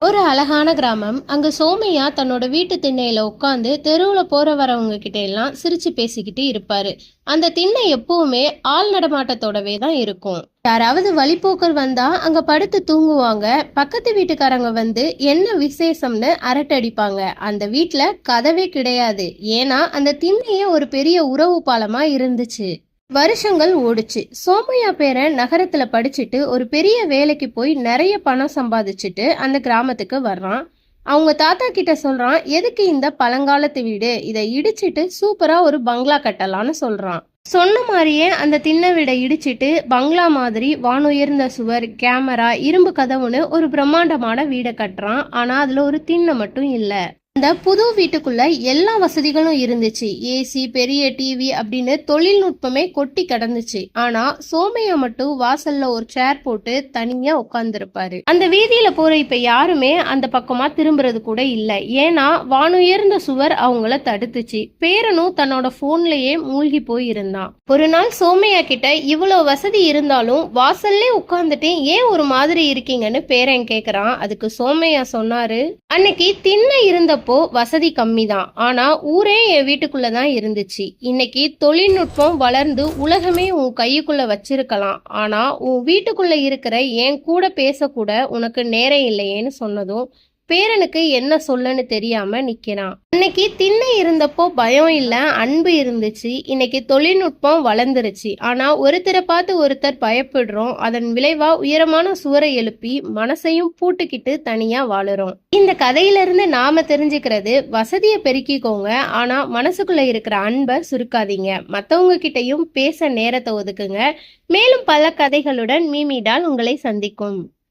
ஒரு அழகான கிராமம். அங்க சோமையா தன்னோட வீட்டு திண்ணையில உட்காந்து தெருவுல போற வரவங்க கிட்ட எல்லாம் சிரிச்சு பேசிக்கிட்டு இருப்பாரு. அந்த திண்ணை எப்பவுமே ஆள் நடமாட்டத்தோடவே தான் இருக்கும். யாராவது வழிப்போக்கர் வந்தா அங்க படுத்து தூங்குவாங்க. பக்கத்து வீட்டுக்காரங்க வந்து என்ன விசேஷம்னு அரட்டடிப்பாங்க. அந்த வீட்ல கதவே கிடையாது. ஏன்னா அந்த திண்ணையே ஒரு பெரிய உறவு பாலமா இருந்துச்சு. வருஷங்கள் ஓடுச்சு. சோமையா பேரன் நகரத்துல படிச்சுட்டு ஒரு பெரிய வேலைக்கு போய் நிறைய பணம் சம்பாதிச்சுட்டு அந்த கிராமத்துக்கு வர்றான். அவங்க தாத்தா கிட்ட சொல்றான், எதுக்கு இந்த பழங்காலத்து வீடு, இதை இடிச்சிட்டு சூப்பரா ஒரு பங்களா கட்டலான்னு சொல்றான். சொன்ன மாதிரியே அந்த திண்ணை வீடை இடிச்சிட்டு பங்களா மாதிரி வானுயர்ந்த சுவர், கேமரா, இரும்பு கதவுன்னு ஒரு பிரம்மாண்டமான வீடை கட்டுறான். ஆனா அதுல ஒரு திண்ணை மட்டும் இல்ல. அந்த புது வீட்டுக்குள்ள எல்லா வசதிகளும் இருந்துச்சு. ஏசி, பெரிய டிவி அப்படின்னு தொழில்நுட்பமே கொட்டி கிடந்துச்சு. ஆனா சோமையா மட்டும் வாசல்ல ஒரு சேர் போட்டு தனியா உட்கார்ந்துருப்பாரு. அந்த வீதியில போற இப்ப யாருமே அந்த பக்கமா திரும்புறது கூட இல்ல. ஏன்னா வானுயர்ந்த சுவர் அவங்கள தடுத்துச்சு. பேரனும் தன்னோட போன்லயே மூழ்கி போய் இருந்தான். ஒரு நாள் சோமையா கிட்ட இவ்வளவு வசதி இருந்தாலும் வாசல்லே உட்கார்ந்துட்டு ஏன் ஒரு மாதிரி இருக்கீங்கன்னு பேரன் கேக்குறான். அதுக்கு சோமையா சொன்னாரு, அன்னைக்கு திண்ணை இருந்த வசதி கம்மி தான், ஆனா ஊரே என் வீட்டுக்குள்ளதான் இருந்துச்சு. இன்னைக்கு தொழில்நுட்பம் வளர்ந்து உலகமே உன் கையுக்குள்ள வச்சிருக்கலாம், ஆனா உன் வீட்டுக்குள்ள இருக்கிற என் கூட பேசக்கூட உனக்கு நேரம் இல்லையேன்னு சொன்னதும் பேரனுக்கு என்ன சொல்லன்னு தெரியாம நிக்கிறான். அன்னைக்கு திண்ணை இருந்தப்போ பயம் இல்ல, அன்பு இருந்துச்சு. இன்னைக்கு தொழில்நுட்பம் வளர்ந்துருச்சு, ஆனா ஒருத்தரை பார்த்து ஒருத்தர் பயப்படுறோம். அதன் விளைவா உயரமான சுவரை எழுப்பி மனசையும் பூட்டுக்கிட்டு தனியா வாழுறோம். இந்த கதையில இருந்து நாம தெரிஞ்சுக்கிறது, வசதியை பெருக்கிக்கோங்க, ஆனா மனசுக்குள்ள இருக்கிற அன்பை சுருக்காதீங்க. மத்தவங்க கிட்டையும் பேச நேரத்தை ஒதுக்குங்க. மேலும் பல கதைகளுடன் மீமிடால் உங்களை சந்திக்கும்.